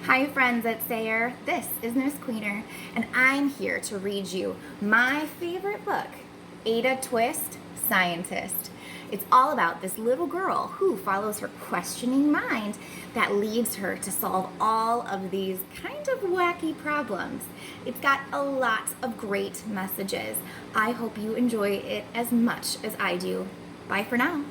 Hi friends at Sayer, this is Nurse Queener, and I'm here to read you my favorite book, Ada Twist, Scientist. It's all about this little girl who follows her questioning mind that leads her to solve all of these kind of wacky problems. It's got a lot of great messages. I hope you enjoy it as much as I do. Bye for now.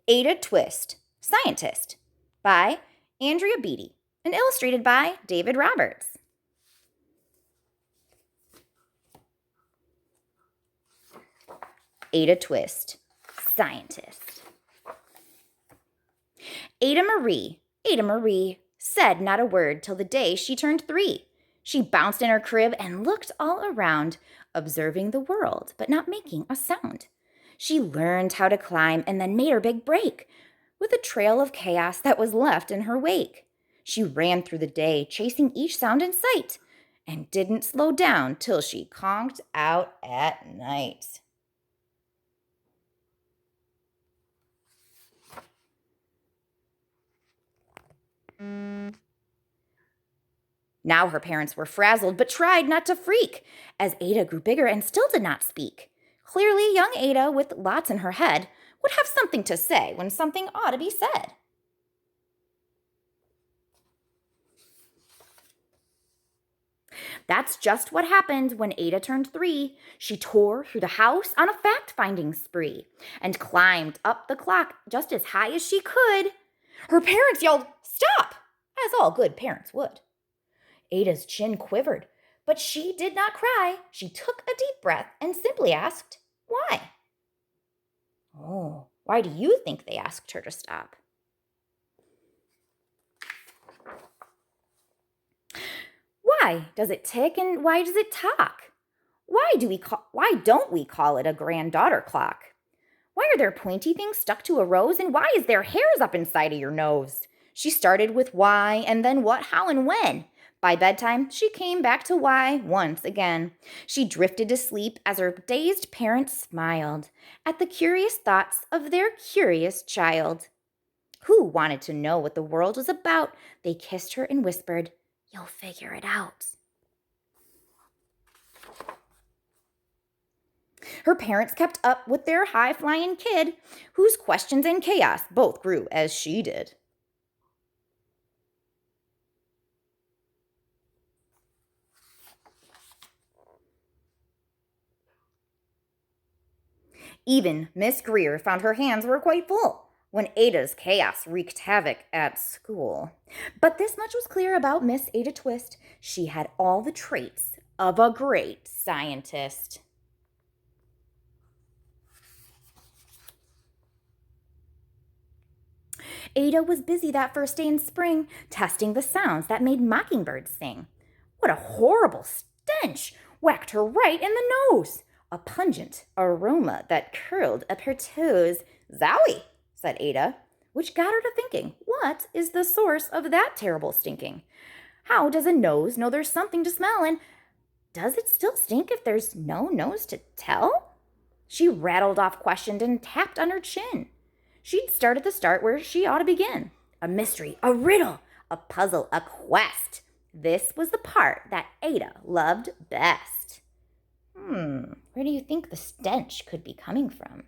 Ada Twist, Scientist, by Andrea Beatty, and illustrated by David Roberts. Ada Twist, Scientist. Ada Marie, said not a word till the day she turned 3. She bounced in her crib and looked all around, observing the world, but not making a sound. She learned how to climb and then made her big break, with a trail of chaos that was left in her wake. She ran through the day, chasing each sound in sight, and didn't slow down till she conked out at night. Now her parents were frazzled, but tried not to freak, as Ada grew bigger and still did not speak. Clearly, young Ada, with lots in her head, would have something to say when something ought to be said. That's just what happened when Ada turned 3. She tore through the house on a fact-finding spree and climbed up the clock just as high as she could. Her parents yelled, "Stop!" as all good parents would. Ada's chin quivered, but she did not cry. She took a deep breath and simply asked, "Why?" Oh, why do you think they asked her to stop? Why does it tick and why does it talk? Why don't we call it a granddaughter clock? Why are there pointy things stuck to a rose, and why is there hairs up inside of your nose? She started with why, and then what, how, and when. By bedtime, she came back to why once again. She drifted to sleep as her dazed parents smiled at the curious thoughts of their curious child. Who wanted to know what the world was about? They kissed her and whispered, "You'll figure it out." Her parents kept up with their high-flying kid, whose questions and chaos both grew as she did. Even Miss Greer found her hands were quite full when Ada's chaos wreaked havoc at school. But this much was clear about Miss Ada Twist. She had all the traits of a great scientist. Ada was busy that first day in spring, testing the sounds that made mockingbirds sing. What a horrible stench whacked her right in the nose! A pungent aroma that curled up her toes. "Zowie," said Ada, which got her to thinking, what is the source of that terrible stinking? How does a nose know there's something to smell, and does it still stink if there's no nose to tell? She rattled off questions and tapped on her chin. She'd start at the start where she ought to begin. A mystery, a riddle, a puzzle, a quest. This was the part that Ada loved best. Where do you think the stench could be coming from?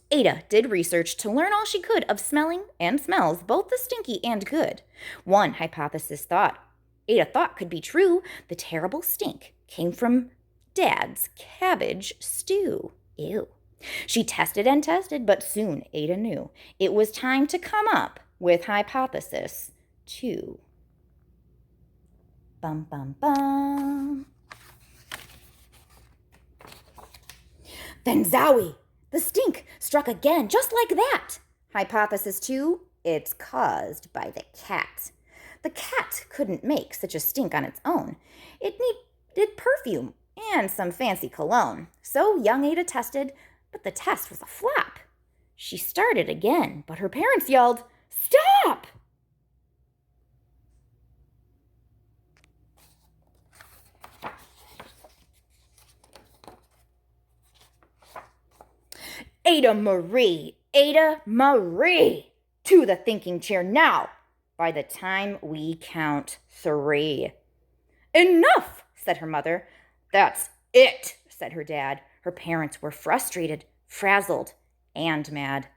Ada did research to learn all she could of smelling and smells, both the stinky and good. One hypothesis Ada thought could be true. The terrible stink came from Dad's cabbage stew. Ew. She tested and tested, but soon Ada knew it was time to come up with hypothesis 2. Bum, bum, bum. Then zowie! The stink struck again, just like that. Hypothesis 2, it's caused by the cat. The cat couldn't make such a stink on its own. It needed perfume and some fancy cologne. So young Ada tested, but the test was a flop. She started again, but her parents yelled, "Stop!" Ada Marie, Ada Marie, to the thinking chair now, by the time we count 3. Enough, said her mother. That's it, said her dad. Her parents were frustrated, frazzled, and mad.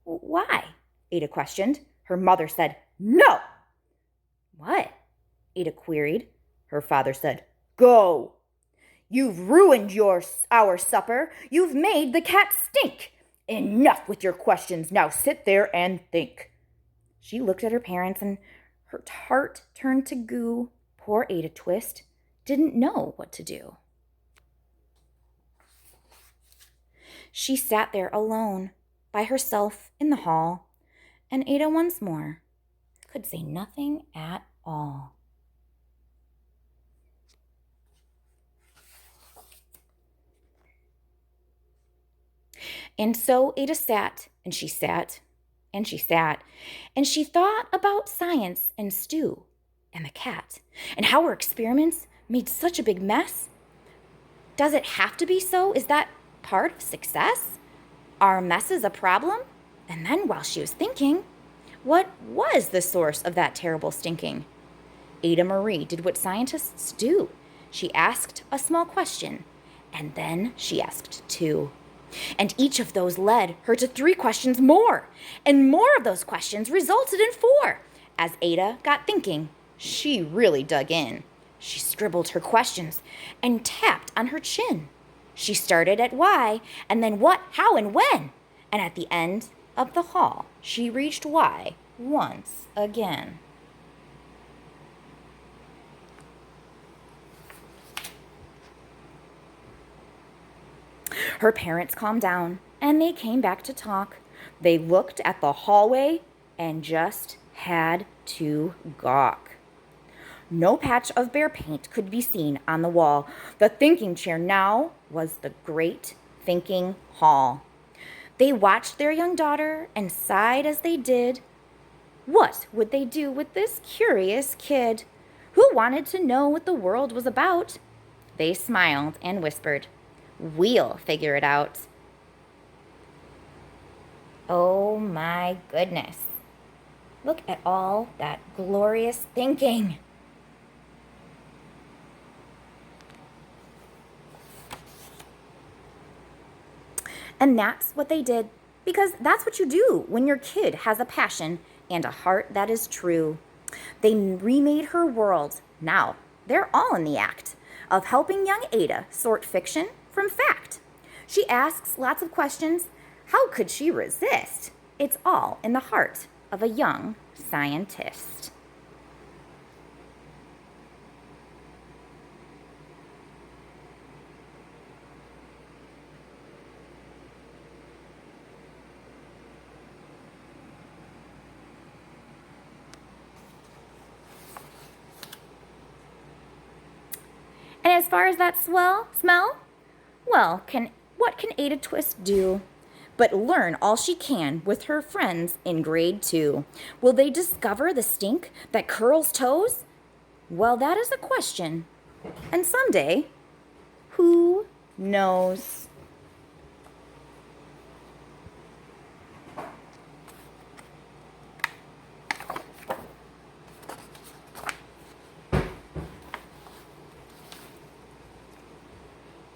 Why? Ada questioned. Her mother said, no. What? Ada queried. Her father said, go. You've ruined our supper. You've made the cat stink. Enough with your questions. Now sit there and think. She looked at her parents and her heart turned to goo. Poor Ada Twist didn't know what to do. She sat there alone, by herself in the hall, and Ada once more could say nothing at all. And so Ada sat, and she sat, and she sat, and she thought about science and Stu and the cat, and how her experiments made such a big mess. Does it have to be so? Is that part of success? Are messes a problem? And then while she was thinking, what was the source of that terrible stinking? Ada Marie did what scientists do. She asked a small question, and then she asked 2. And each of those led her to 3 questions more, and more of those questions resulted in 4. As Ada got thinking, she really dug in. She scribbled her questions and tapped on her chin. She started at why, and then what, how, and when. And at the end of the hall, she reached why once again. Her parents calmed down, and they came back to talk. They looked at the hallway and just had to gawk. No patch of bare paint could be seen on the wall. The thinking chair now was the great thinking hall. They watched their young daughter and sighed as they did. What would they do with this curious kid who wanted to know what the world was about? They smiled and whispered, "We'll figure it out." Oh my goodness. Look at all that glorious thinking. And that's what they did, because that's what you do when your kid has a passion and a heart that is true. They remade her world. Now they're all in the act of helping young Ada sort fiction from fact. She asks lots of questions. How could she resist? It's all in the heart of a young scientist. And as far as that smell, well, what can Ada Twist do but learn all she can with her friends in grade 2? Will they discover the stink that curls toes? Well, that is a question. And someday, who knows?